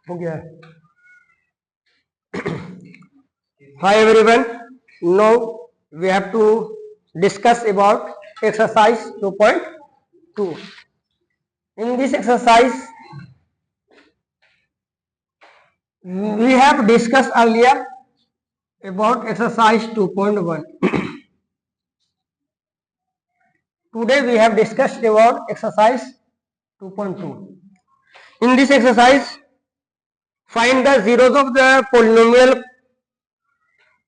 हो गया। Hi everyone, now we have to discuss about exercise 2.2. In this exercise we have discussed earlier about exercise 2.1. Today we have discussed about exercise 2.2. In this exercise, find the zeros of the polynomial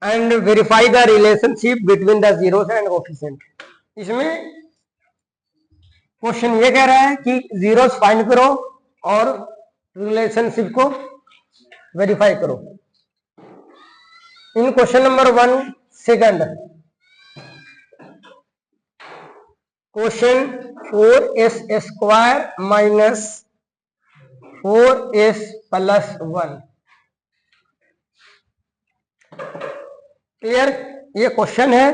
and verify the relationship between the zeros and coefficient. इसमें question ये कह रहा है कि zeros find करो और relationship को verify करो। In question number 1 second question 4s square minus 4s plus 1 clear. ये क्वेश्चन है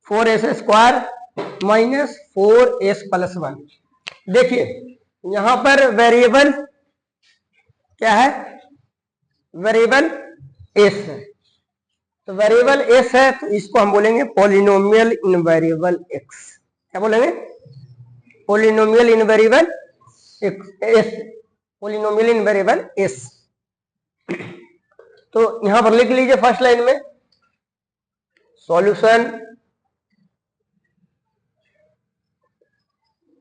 4s square minus 4s plus 1। देखिए यहां पर वेरिएबल क्या है, वेरिएबल s है। तो वेरिएबल s है तो इसको हम बोलेंगे पॉलिनोमियल इन वेरिएबल x। क्या बोलेंगे? Polynomial in variable s, polynomial in variable s। तो यहां पर लिख लीजिए फर्स्ट लाइन में solution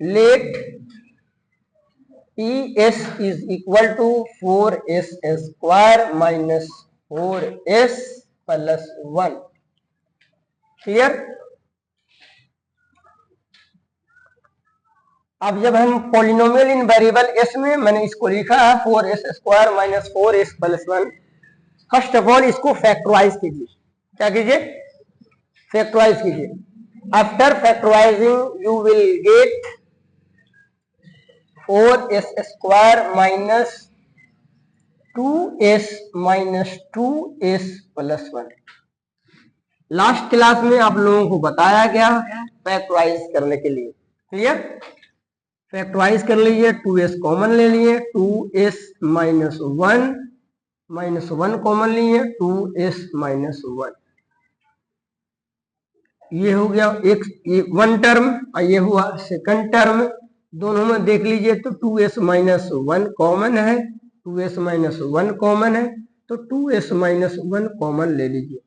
let PS is equal to 4s square minus 4s plus 1। Clear. अब जब हम पॉलिनोमियल इन वेरिएबल s में मैंने इसको लिखा है 4s square minus 4s plus 1। First of all इसको फैक्टराइज कीजिए। क्या कीजिए? फैक्टराइज कीजिए। After factorising you will get 4s square minus 2s minus 2s plus 1। Last class में आप लोगों को बताया गया फैक्टराइज करने के लिए। क्लियर। फैक्टराइज कर लीजिए, 2s कॉमन ले लिए, 2s माइनस 1 कॉमन लिए, 2s माइनस 1। ये हो गया एक वन टर्म और ये हुआ सेकंड टर्म। दोनों में देख लीजिए तो 2s माइनस 1 कॉमन है, 2s माइनस 1 कॉमन है, तो 2s माइनस 1 कॉमन ले लीजिए।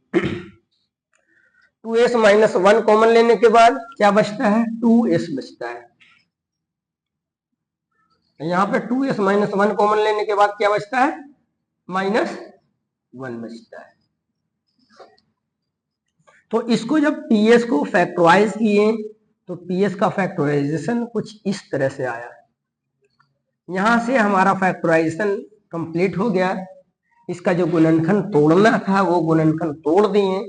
2s माइनस 1 कॉमन लेने के बाद क्या बचता है? 2s बचता है। यहाँ पे 2s माइनस 1 कॉमन लेने के बाद क्या बचता है? माइनस 1 बचता है। तो इसको जब ps को फैक्टराइज किए तो ps का फैक्टराइजेशन कुछ इस तरह से आया। यहां से हमारा फैक्टराइजेशन कंप्लीट हो गया। इसका जो गुणनखंड तोड़ना था वो गुणनखंड तोड़ दिए।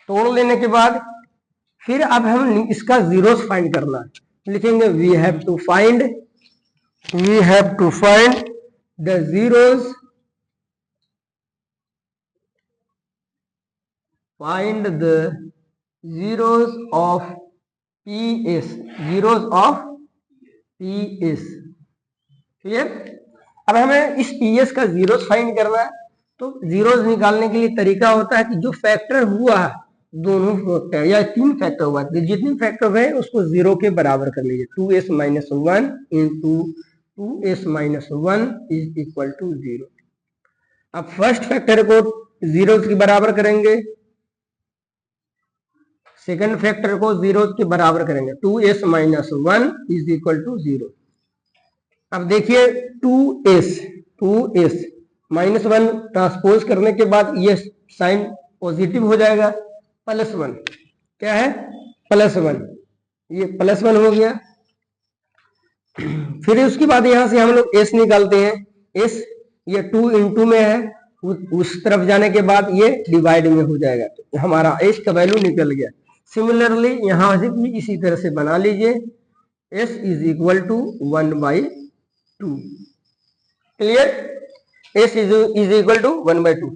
तोड़ लेने के बाद फिर अब हम इसका जीरोस फाइंड करना लिखेंगे। We have to find the zeros, find the zeros of PS, zeros of PS। Clear. अब हमें इस PS का जीरोस फाइंड करना है। तो जीरोस निकालने के लिए तरीका होता है कि जो फैक्टर हुआ दोनों फैक्टर या 3 फैक्टर हुआ, जितने फैक्टर है उसको जीरो के बराबर कर लीजिए। 2s minus 1 into 2s minus 1 is equal to 0। अब फर्स्ट फैक्टर को जीरो के बराबर करेंगे, सेकंड फैक्टर को 0 के बराबर करेंगे। 2s minus 1 is equal to 0। अब देखिए 2s माइनस 1 ट्रांसपोज करने के बाद ये साइन पॉजिटिव हो जाएगा। प्लस 1 क्या है? प्लस 1। ये प्लस 1 हो गया। फिर उसके बाद यहां से हम लोग s निकालते हैं। s ये 2 इंटू में है, उस तरफ जाने के बाद ये डिवाइड में हो जाएगा। तो हमारा s का वैल्यू निकल गया। सिमिलरली यहां से भी इसी तरह से बना लीजिए। s is equal to 1/2। Clear. s is equal to 1/2।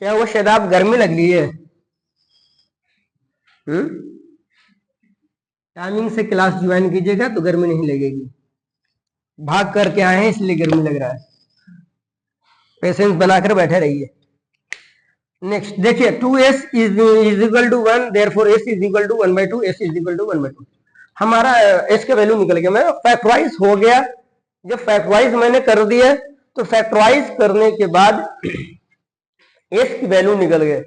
क्या हुआ? शायद आप गर्मी लग रही है। टाइमिंग से क्लास ज्वाइन कीजिएगा तो गर्मी नहीं लगेगी। भाग करके आए हैं इसलिए गर्मी लग रहा है। पेशेंस बनाकर बैठे रहिए। नेक्स्ट देखिए 2s is equal to 1, therefore s is equal to 1/2, s is equal to 1/2। हमारा s का वैल्यू निकल गया, मैं फैक्टराइज हो गया। जब फैक्टराइज मैंने कर दिया तो फैक्टराइज करने के बाद s की वैल्यू निकल गए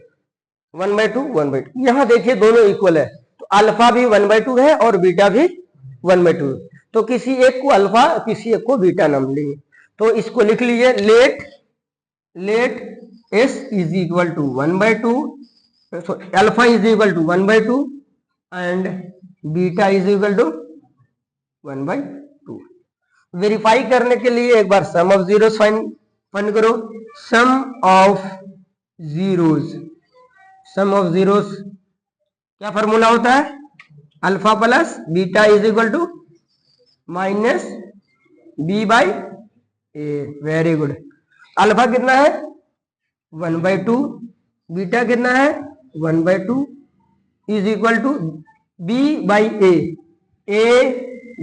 1/2 1/2। यहां देखिए दोनों इक्वल है, तो अल्फा भी 1/2 है और बीटा भी 1/2। तो किसी एक को अल्फा किसी एक को बीटा नाम लेंगे। तो इसको लिख लीजिए, let s is equal to 1/2, alpha is equal to 1/2 and beta is equal to 1/2। Verify करने के लिए एक बार सम ऑफ जीरोस फाइंड करो। सम ऑफ जीरोस क्या फॉर्मूला होता है? Alpha plus beta is equal to minus B by A. Very good. Alpha कितना है? 1/2, बीटा कितना है? 1/2 is equal to B by A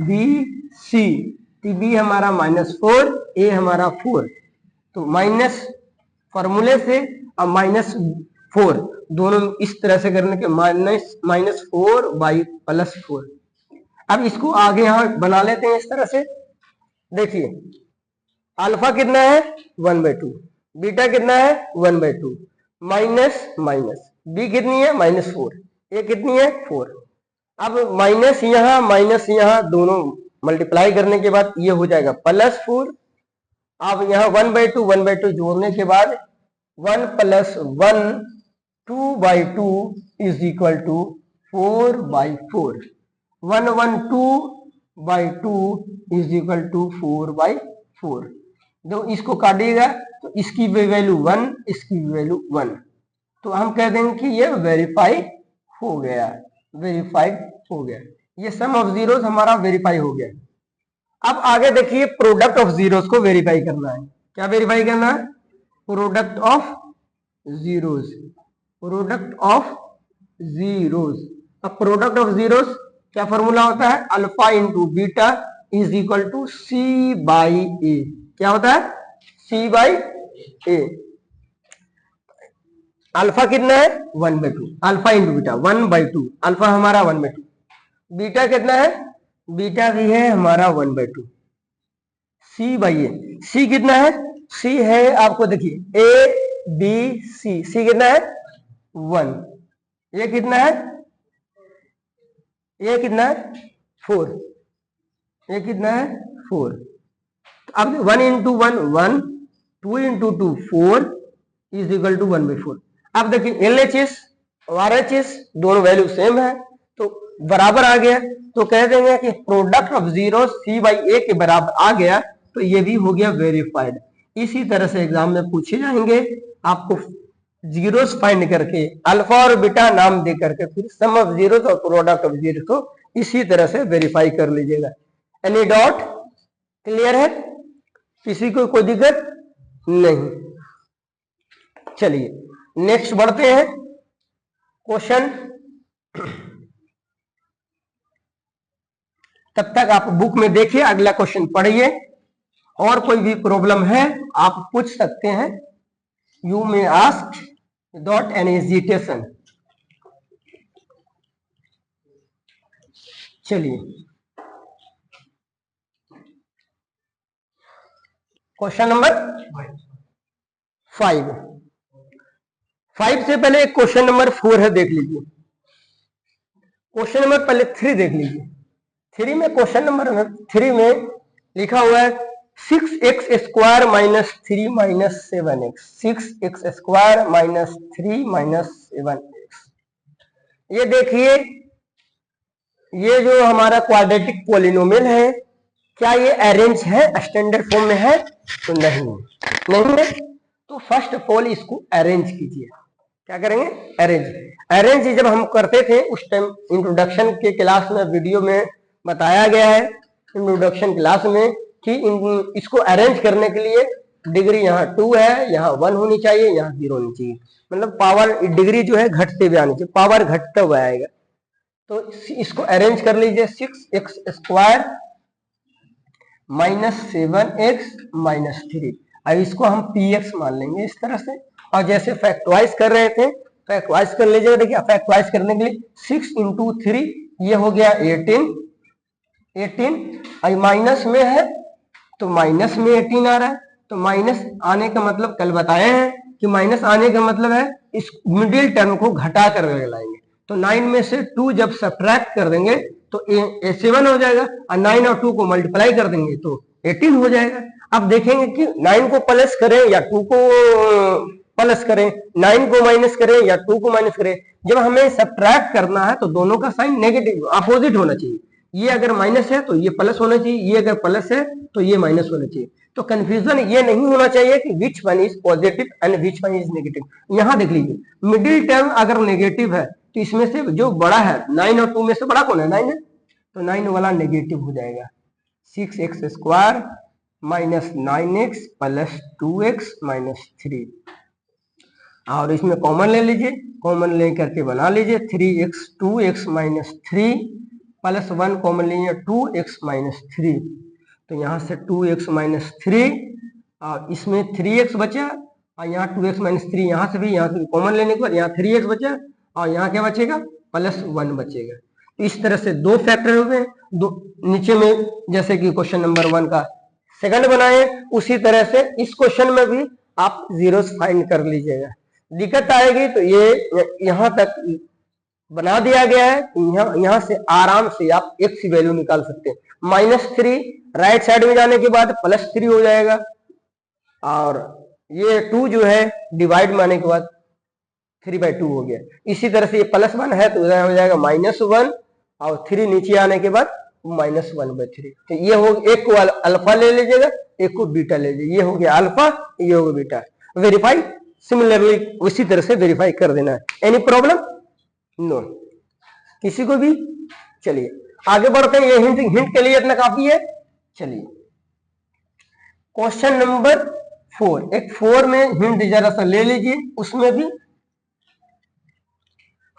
B C. B हमारा -4, ए हमारा 4। तो माइनस फॉर्मूले से अब -4 दोनों इस तरह से करने के -4 बाई +4। अब इसको आगे यहां बना लेते हैं इस तरह से। देखिए अल्फा कितना है? 1/2, बीटा कितना है? 1/2, माइनस माइनस बी कितनी है? -4, ए कितनी है? 4। अब माइनस यहाँ दोनों मल्टीप्लाई करने के बाद ये हो जाएगा +4। अब यहाँ 1/2 जोड़ने के बाद 1 + 1 2/2 is equal to 4/4। 1/2 is equal to 4/4। जो इसको काटिएगा तो इसकी भी वैल्यू 1, इसकी भी वैल्यू 1। तो हम कह देंगे कि ये वेरीफाई हो गया, वेरीफाइड हो गया। ये सम ऑफ जीरोस हमारा वेरीफाई हो गया। अब आगे देखिए प्रोडक्ट ऑफ जीरोस को वेरीफाई करना है। क्या वेरीफाई करना है? Product of zeros, product of zeros. अब प्रोडक्ट ऑफ जीरोस क्या फॉर्मूला होता है? Alpha into beta is equal to c by a. क्या होता है? सी बाई ए। अल्फा कितना है? 1/2, अल्फा इंटू बीटा 1/2, अल्फा हमारा 1/2। बीटा कितना है? बीटा भी है हमारा 1/2। सी बाई ए, सी कितना है? सी है आपको देखिए ए बी सी। सी कितना है? 1। ये कितना है? ये कितना है? 4। ये कितना है? 4। अब 1 into 1 1, 2 into 2 4 is equal to 1/4। अब देखिए LHS और RHS दोनों वैल्यू सेम है तो बराबर आ गया। तो कह देंगे कि product of zero c by a के बराबर आ गया, तो ये भी हो गया वेरीफाइड। इसी तरह से एग्जाम में पूछे जाएंगे, आपको जीरोस फाइंड करके अल्फा और बीटा नाम दे करके फिर सम ऑफ जीरोस और प्रोडक्ट ऑफ जीरोस को इसी तरह से वेरीफाई कर लीजिएगा। Any doubt? क्लियर है? किसी को कोई दिक्कत नहीं? चलिए नेक्स्ट बढ़ते हैं। क्वेश्चन तब तक आप बुक में देखिए, अगला क्वेश्चन पढ़िए। और कोई भी प्रॉब्लम है आप पूछ सकते हैं। You may ask without any hesitation. चलिए क्वेश्चन नंबर 5। 5 से पहले क्वेश्चन नंबर 4 है, देख लीजिए। क्वेश्चन नंबर पहले 3 देख लीजिए। 3 में क्वेश्चन नंबर 3 में लिखा हुआ है 6x square minus 3 minus 7x। 6x square minus 3 minus 7x। ये देखिए, ये जो हमारा क्वाड्रेटिक पॉलिनोमियल है, क्या ये अरेंज है? स्टैंडर्ड फॉर्म में है? तो नहीं है। तो फर्स्ट ऑफ ऑल इसको अरेंज कीजिए। क्या करेंगे? अरेंज जब हम करते थे उस टाइम इंट्रोडक्शन के क्लास में वीडियो में बताया गया है, इंट्रोडक्शन क्लास में, कि इसको अरेंज करने के लिए डिग्री यहाँ 2 है, यहाँ 1 होनी चाहिए, यहाँ 0 होनी चाहिए। मतलब पावर डिग्री जो है घटते हुए आनी चाहिए, पावर घटता हुआ आएगा। तो इसको अरेंज कर लीजिए। 6x square minus 7x minus 3। अब इसको हम px मान लेंगे इस तरह से। और जैसे फैक्टराइज कर रहे थे, फैक्टराइज कर लीजिएगा। देखिए फैक्टराइज करने के लिए 6 इंटू 3 ये हो गया 18 और माइनस में है तो माइनस में 18 आ रहा है। तो माइनस आने का मतलब कल बताए हैं कि माइनस आने का मतलब है इस मिडिल टर्म को घटा कर लाएंगे। तो 9 में से 2 जब सब्ट्रैक्ट कर देंगे तो 7 हो जाएगा और 9 और 2 को मल्टीप्लाई कर देंगे तो 18 हो जाएगा। अब देखेंगे कि 9 को प्लस करें या 2 को प्लस करें, 9 को माइनस करें या 2 को माइनस करें। जब हमें सब्ट्रैक्ट करना है तो दोनों का साइन नेगेटिव अपोजिट होना चाहिए। ये अगर माइनस है तो ये प्लस होना चाहिए, ये अगर प्लस है तो ये माइनस होना चाहिए। तो कंफ्यूजन ये नहीं होना चाहिए कि which one is positive and which one is negative. यहां देख लीजिए मिडिल टर्म अगर नेगेटिव है तो इसमें से जो बड़ा है 9 और 2 में से बड़ा कौन है? 9 है, तो 9 वाला नेगेटिव हो जाएगा। 6x square minus 9x plus 2x minus 3। और इसमें कॉमन ले लीजिए, कॉमन ले करके बना लीजिए 3x 2x minus 3 plus 1 common लीजिए 2x माइनस 3। तो यहाँ से 2x माइनस 3 और इसमें 3x बचा और यहाँ 2x माइनस 3 यहाँ से भी कॉमन लेने के बाद यहाँ 3x बचा और यहाँ क्या बचेगा? प्लस 1 बचेगा। तो इस तरह से दो फैक्टर हो गए। दो नीचे में जैसे कि क्वेश्चन नंबर 1 का सेकंड बनाए उसी तरह से इस क्वेश्चन में भी आप जीरोस फाइंड कर लीजिएगा। दिक्कत आएगी तो ये यहाँ तक बना दिया गया है। यहाँ से आराम से आप x की वैल्यू निकाल सकते हैं। -3 राइट साइड में जाने के बाद +3 हो जाएगा और ये 2 जो है डिवाइड में आने के बाद 3/2 हो गया। इसी तरह से ये +1 है तो हो जाएगा -1 और 3 नीचे आने के बाद -1/3। तो ये हो, एक को अल्फा ले लीजिएगा, एक को बीटा ले लीजिए। ये हो गया अल्फा, ये हो गया बीटा। वेरीफाई सिमिलरली उसी तरह से वेरीफाई कर देना है। Any problem? नो किसी को भी? चलिए आगे बढ़ते हैं। ये हिंट के लिए इतना काफी है। चलिए क्वेश्चन नंबर 4, एक 4 में हिंट जरा सा ले लीजिए। उसमें भी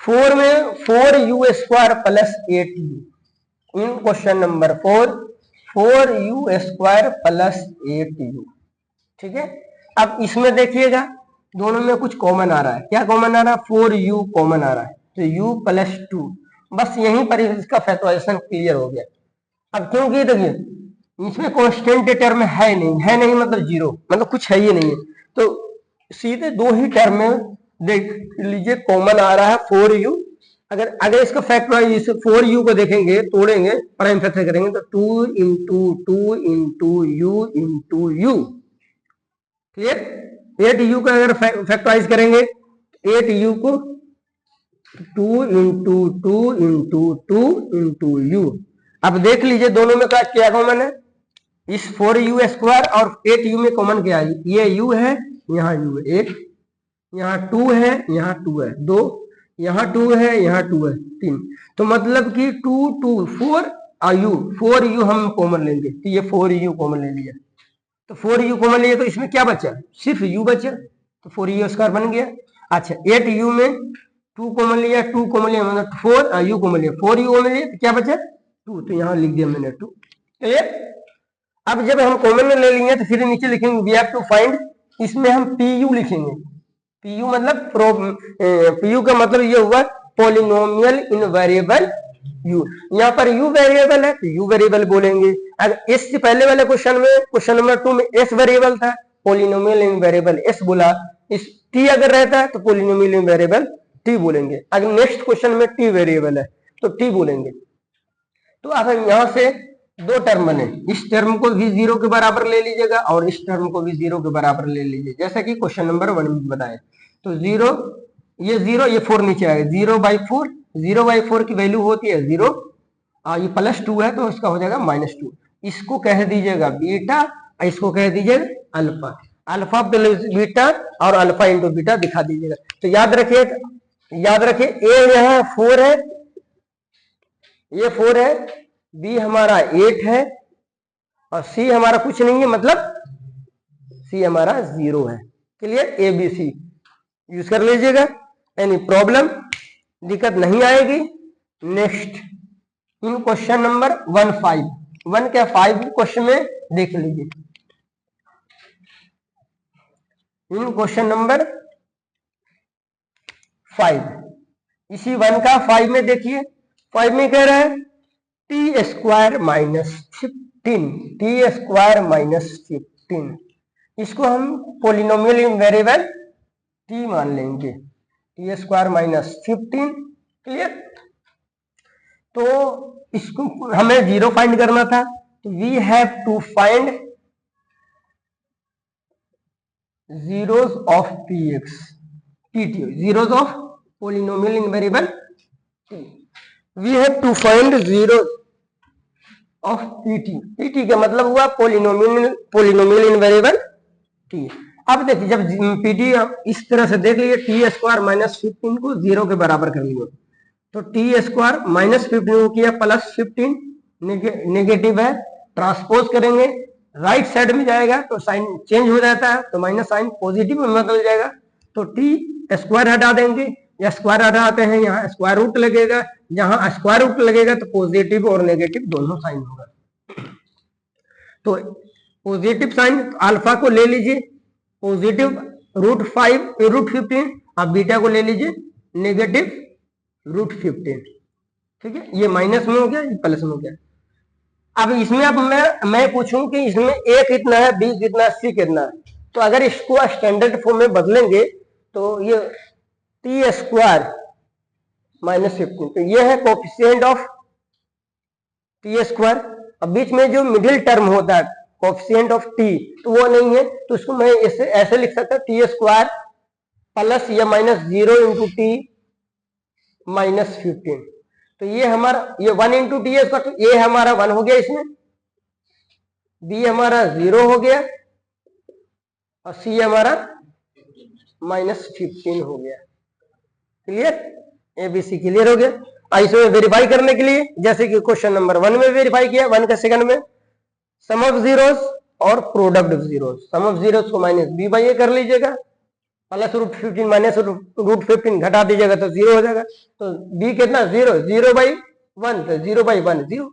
4 में 4u² plus 8u। In question number 4u² plus 8u। ठीक है, अब इसमें देखिएगा दोनों में कुछ कॉमन आ रहा है। क्या कॉमन आ रहा है? 4u कॉमन आ रहा है तो u प्लस 2। बस यहीं पर इसका फैक्टराइजेशन क्लियर हो गया। अब क्योंकि देखिए इसमें कांस्टेंट टर्म है नहीं मतलब जीरो, मतलब कुछ है ही नहीं है। तो सीधे दो ही टर्म में देख लीजिए कॉमन आ रहा है 4u। अगर इसका फैक्टराइज 4u को देखेंगे, तोड़ेंगे, प्राइम फैक्टर करेंगे तो 2 into 2 into you into you. Clear? 8u का अगर फैक्टराइज करेंगे 8u को 2 इंटू 2 इंटू 2 इंटू यू। अब देख लीजिए दोनों में क्या कॉमन है? इस 4u² और 8u में कॉमन क्या है? ये u है, यहाँ u है 1, यहाँ 2 है, यहाँ 2 है 2, यहाँ 2 है, यहाँ 2 है 3। तो मतलब कि 2 2 4 और u 4u हम कॉमन लेंगे तो ये 4u कॉमन ले लिया। तो 4u कॉमन लिए तो इसमें क्या बचा? सिर्फ u बचा, तो 4u² बन गया। अच्छा 8u में 2 कॉमन लिया, 2 कॉमन लिया मतलब 4 और u कॉमन लिया, 4u कॉमन लिया तो क्या बचा? 2। तो यहाँ लिख दिया मैंने 2। क्लियर? अब जब हम कॉमन ले लेंगे तो फिर नीचे लिखेंगे वी हैव टू फाइंड। इसमें हम pu लिखेंगे। pu मतलब pu का मतलब ये हुआ पॉलिनोमियल इनवेरिएबल u। यहाँ पर u वेरिएबल है तो u वेरिएबल बोलेंगे। अगर s से पहले वाले क्वेश्चन में, क्वेश्चन नंबर 2 में s वेरिएबल था, पॉलिनोमियल इनवेरिएबल s बोला। इस t अगर रहता है तो पॉलिनोमियल इनवेरिएबल t बोलेंगे। अगर नेक्स्ट क्वेश्चन में t वेरिएबल है तो t बोलेंगे। तो अब यहाँ से दो टर्म बने, इस टर्म को भी 0 के बराबर ले लीजिएगा और इस टर्म को भी 0 के बराबर ले लीजिए, जैसा कि क्वेश्चन नंबर 1 में बताया। तो 0 ये 4 नीचे आएगा, 0/4, 0/4 की वैल्यू होती है 0 और ये +2 है तो इसका हो जाएगा -2। इसको कह दीजिएगा बीटा और इसको कह दीजिएगा अल्फा। अल्फा प्लस बीटा और अल्फा इंटू बीटा दिखा दीजिएगा। तो याद रखिए ए यहाँ 4 है, ये 4 है, बी हमारा 8 है और सी हमारा कुछ नहीं है, मतलब सी हमारा 0 है। क्लियर? ABC यूज कर लीजिएगा। Any problem? दिक्कत नहीं आएगी। नेक्स्ट इन क्वेश्चन नंबर 1 के 5 क्वेश्चन में देख लीजिए। इन क्वेश्चन नंबर 5। इसी 1 का 5 में देखिए, 5 में कह रहा है T square minus 15, T square minus 15, इसको हम पोलिनोमियल वेरिएबल टी मान लेंगे, टी स्क्वायर माइनस 15। क्लियर? तो इसको हमें जीरो फाइंड करना था, तो we have to find zeros of px pt, zeros of polynomial invariable t, we have to find zeros of pt, pt का मतलब हुआ पोलिनोमियल इनवेरिएबल t। अब देखिए जब pt इस तरह से देख लीजिए, टी स्क्वायर माइनस 15 को 0 के बराबर कर लीजिए, तो टी स्क्वायर माइनस 15 को किया प्लस 15, नेगेटिव है, ट्रांसपोज करेंगे राइट साइड में जाएगा तो साइन चेंज हो जाता है, तो माइनस साइन पॉजिटिव में बदल जाएगा, तो टी स्क्वायर हटा देंगे, या स्क्वायर हटाते हैं, यहाँ स्क्वायर रूट लगेगा, यहाँ स्क्वायर रूट लगेगा तो पॉजिटिव और नेगेटिव दोनों साइन होगा। तो पॉजिटिव साइन अल्फा को ले लीजिए पॉजिटिव √15, आप बीटा को ले लीजिए नेगेटिव √15। ठीक है, ये माइनस में हो गया, ये प्लस में हो गया। अब इसमें अब मैं पूछूं कि इसमें ए कितना है, बी कितना है, सी कितना है, तो अगर इसको स्टैंडर्ड फॉर्म में बदलेंगे तो ये टी स्क्वायर माइनस 15, तो ये है कोफिशिएंट ऑफ टी स्क्वायर। अब बीच में जो मिडिल टर्म होता है कोफिशिएंट ऑफ टी, तो वो नहीं है, तो इसको मैं ऐसे लिख सकता हूं, टी स्क्वायर प्लस या माइनस 0 इंटू टी माइनस 15। तो ये हमारा ये 1 इंटू टी है, तो ए हमारा 1 हो गया, इसमें बी हमारा 0 हो गया और सी हमारा माइनस 15 हो गया। Clear? A B C clear हो गया। इसमें वेरीफाई करने के लिए जैसे कि क्वेश्चन नंबर 1 में वेरीफाई किया, 1 का सेकंड में सम ऑफ जीरोस और product of zeros, sum of zeros को माइनस बी बाई ए कर लीजिएगा, प्लस √15 माइनस √15 घटा दीजिएगा तो 0 हो जाएगा, तो बी कितना 0 बाई 1, तो 0 बाई 1 0।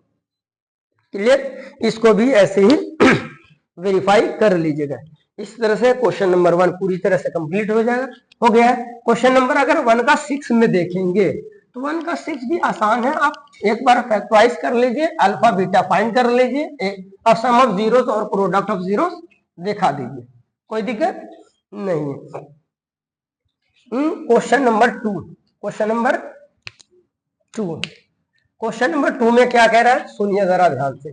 क्लियर? इसको भी ऐसे ही वेरीफाई कर लीजिएगा। इस तरह से क्वेश्चन नंबर 1 पूरी तरह से कंप्लीट हो जाएगा, हो गया है। क्वेश्चन नंबर अगर 1 का 6 में देखेंगे तो 1 का 6 भी आसान है, आप एक बार फैक्टराइज कर लीजिए, अल्फा बीटा फाइंड कर लीजिए और सम ऑफ जीरोस और प्रोडक्ट ऑफ जीरोस दिखा दीजिए, कोई दिक्कत नहीं है। क्वेश्चन नंबर 2, क्वेश्चन नंबर 2 में क्या कह रहा है सुनिए जरा ध्यान से।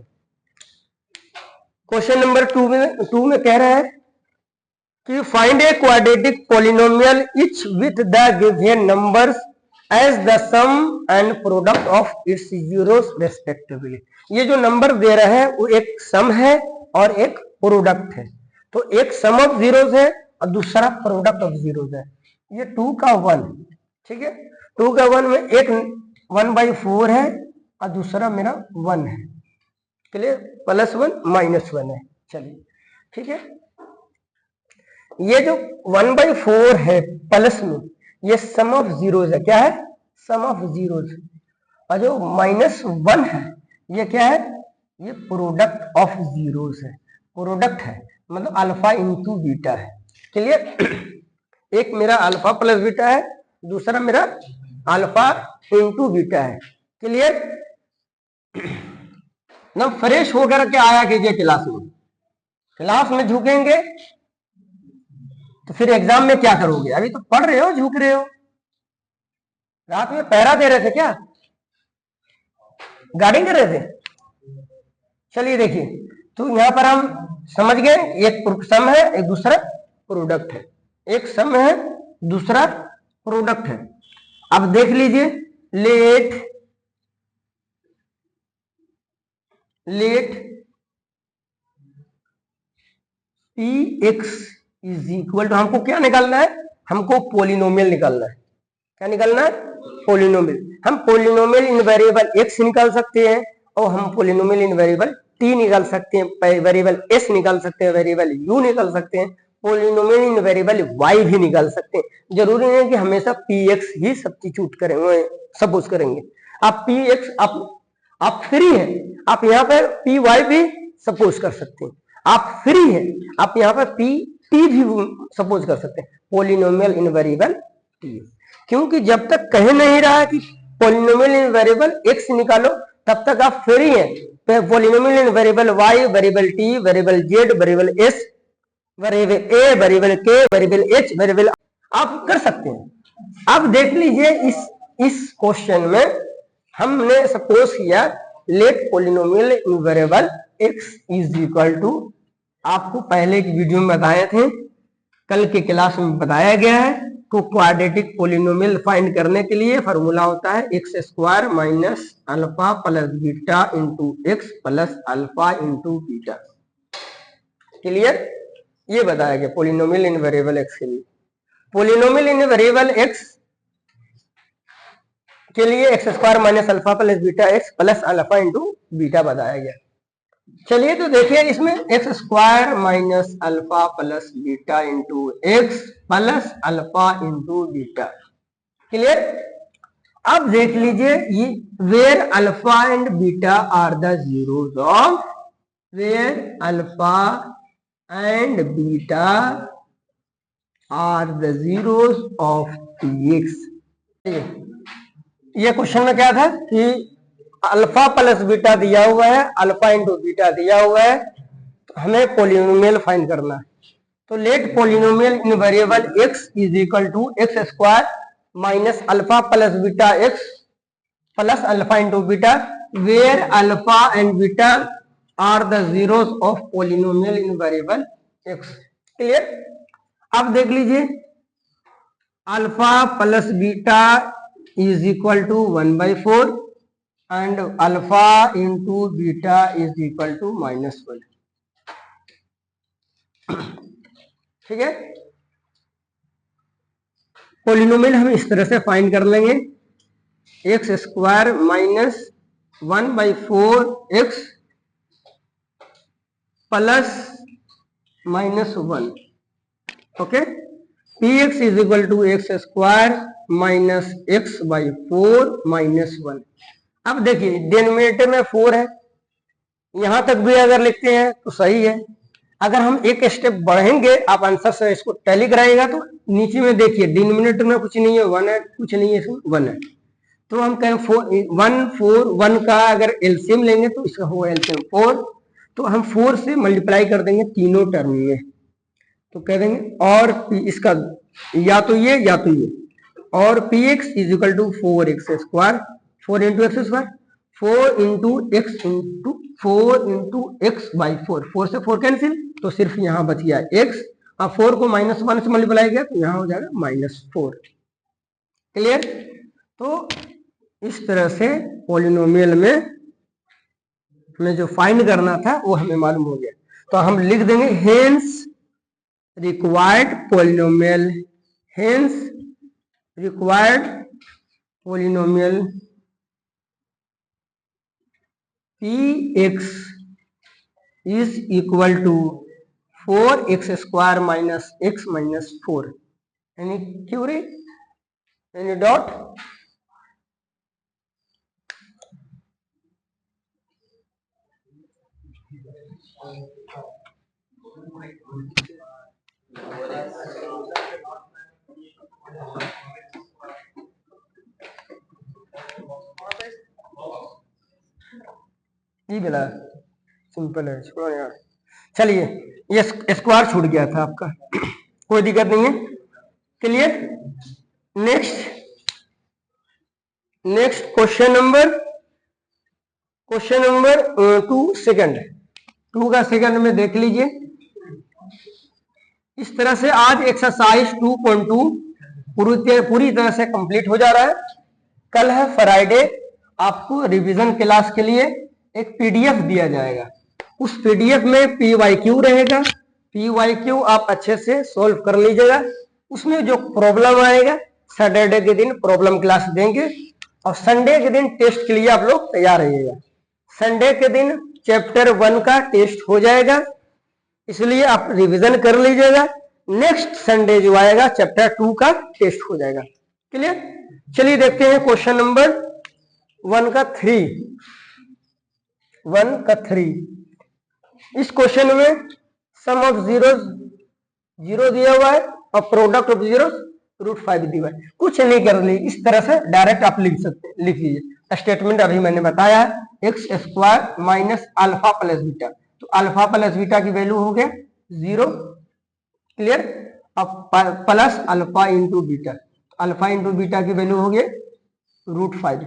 क्वेश्चन नंबर 2 में कह रहा है कि find a quadratic polynomial each with the given numbers as the sum and product of its zeros respectively. ये जो नंबर दे रहा है वो एक सम है और एक प्रोडक्ट है, तो एक सम ऑफ जीरोस है और दूसरा प्रोडक्ट ऑफ जीरोस है। ये 2 का 1, ठीक है, 2 का 1 में एक 1/4 है और दूसरा मेरा 1 है। क्लियर? +1 -1 है। चलिए ठीक है, ये जो 1/4 है प्लस में, ये सम ऑफ जीरोस है। क्या है? सम ऑफ जीरोस। और जो -1 है ये क्या है? ये प्रोडक्ट ऑफ जीरोस है। प्रोडक्ट है मतलब अल्फा इंटू बीटा है। क्लियर? एक मेरा अल्फा प्लस बीटा है, दूसरा मेरा अल्फा इंटू बीटा है। क्लियर? ना फ्रेश होकर के आया कीजिए क्लास में झुकेंगे तो फिर एग्जाम में क्या करोगे? अभी तो पढ़ रहे हो, झुक रहे हो। रात में पहरा दे रहे थे क्या? गार्डिंग कर रहे थे? चलिए देखिए, तो यहां पर हम समझ गए, एक सम है एक दूसरा प्रोडक्ट है, एक सम है दूसरा प्रोडक्ट है। अब देख लीजिए, let px is equal to, हमको क्या निकालना है? हमको पोलिनोमियल निकालना है। क्या निकालना है? पोलिनोमियल। हम पोलिनोमियल इन वेरिएबल x निकाल सकते हैं और हम पोलिनोमियल इन वेरिएबल t निकाल सकते हैं, वेरिएबल s निकाल सकते हैं, वेरिएबल u निकाल सकते हैं, पोलिनोमियल इन वेरिएबल y भी निकाल सकते हैं। जरूरी नहीं है कि हमेशा px ही सब्स्टिट्यूट करेंगे, सपोज करेंगे। आप px आप फ्री है, आप यहाँ पर py भी सपोज कर सकते हैं। आप फ्री है, आप यहाँ पर टी भी सपोज कर सकते हैं, पॉलिनोमियल इन वेरिएबल टी, क्योंकि जब तक कह नहीं रहा है कि पॉलिनोमियल इन वेरिएबल एक्स निकालो तब तक आप फ्री हैं। Polynomial in variable Y, variable T, variable Z, variable S, variable A, variable K, variable H, variable आप कर सकते हैं। अब देख लीजिए इस क्वेश्चन में हमने सपोज किया let polynomial in variable X is equal to, आपको पहले की वीडियो में बताए थे, कल के क्लास में बताया गया है। तो क्वाड्रेटिक पोलिनोमियल फाइंड करने के लिए फॉर्मूला होता है x square minus alpha plus beta into X plus alpha into beta. Clear? ये बताया गया पोलिनोमियल इन वेरिएबल एक्स के लिए। पोलिनोमियल इन वेरिएबल एक्स के लिए X square minus alpha plus beta X plus alpha into beta बताया गया। चलिए तो देखिए इसमें X square minus alpha plus beta into X plus alpha into beta. Clear? अब देख लीजिए ये where alpha and beta are the zeros of, where alpha and beta are the zeros of X. ये क्वेश्चन में क्या था कि alpha plus beta दिया हुआ है, अल्फा इंटू बीटा दिया हुआ है, तो हमें पोलिनोमियल फाइंड करना है। तो let polynomial in variable X is equal to X square minus alpha plus beta X plus alpha into beta, where alpha and beta are the zeros of polynomial in variable X. Clear? अब देख लीजिए alpha plus beta is equal to 1/4 and alpha into beta is equal to -1। ठीक है? Polynomial हम इस तरह से find कर लेंगे, X square minus 1/4 X plus -1। Okay, P X is equal to X square minus X by 4 -1। अब देखिए डिनोमिनेटर में 4 है, यहां तक भी अगर लिखते हैं तो सही है। अगर हम एक स्टेप बढ़ेंगे, आप आंसर से इसको टैली कराइएगा तो नीचे में देखिए डिनोमिनेटर में कुछ नहीं है, 1 है, कुछ नहीं है, 1 है। तो हम कहें 1 का अगर एलसीएम लेंगे तो इसका होगा एलसीएम 4, तो हम 4 से मल्टीप्लाई कर देंगे तीनों टर्म में, तो कह देंगे और इसका या तो ये और P X is equal to 4x square, 4 into X square, 4 into X by 4, 4 से 4 कैंसिल, तो सिर्फ यहाँ बच गया x। अब 4 को -1 से मल्टीप्लाई किया तो यहाँ हो जाएगा -4। क्लियर? तो इस तरह से पोलिनोमियल में हमें जो फाइंड करना था वो हमें मालूम हो गया। तो हम लिख देंगे hence required polynomial, hence required polynomial Px is equal to 4x square minus x minus 4। Any query? Any doubt? Bela simple है, छोड़ो यार। चलिए ये स्क्वायर छूट गया था आपका, कोई दिक्कत नहीं है। Clear? Next question number 2 second, 2 का सेकंड में देख लीजिए। इस तरह से आज एक्सरसाइज 2.2 पूरी तरह से कंप्लीट हो जा रहा है। कल है फ्राइडे, आपको रिवीजन क्लास के लिए एक पीडीएफ दिया जाएगा। उस पीडीएफ में पीवाईक्यू रहेगा, पीवाईक्यू आप अच्छे से सॉल्व कर लीजिएगा। उसमें जो प्रॉब्लम आएगा सैटरडे के दिन प्रॉब्लम क्लास देंगे और संडे के दिन टेस्ट के लिए आप लोग तैयार रहिएगा। संडे के दिन चैप्टर 1 का टेस्ट हो जाएगा, इसलिए आप रिवीजन कर लीजिएगा। नेक्स्ट संडे जो आएगा चैप्टर 2 का टेस्ट हो जाएगा। क्लियर? चलिए देखते हैं क्वेश्चन नंबर 1 का 3। इस क्वेश्चन में सम ऑफ जीरोस जीरो दिया हुआ है और प्रोडक्ट ऑफ जीरो √5 दिया हुआ है। कुछ नहीं कर ली, इस तरह से डायरेक्ट आप लिख सकते, लिख लीजिए। स्टेटमेंट अभी मैंने बताया है x square minus alpha plus beta, तो अल्फा प्लस बीटा की वैल्यू हो गया 0, क्लियर। अब plus alpha into beta, alpha into beta की वैल्यू हो गया √5,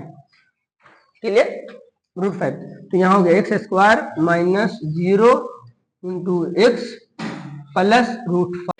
क्लियर, √5। तो यहाँ हो गया x square minus 0 into X plus √5।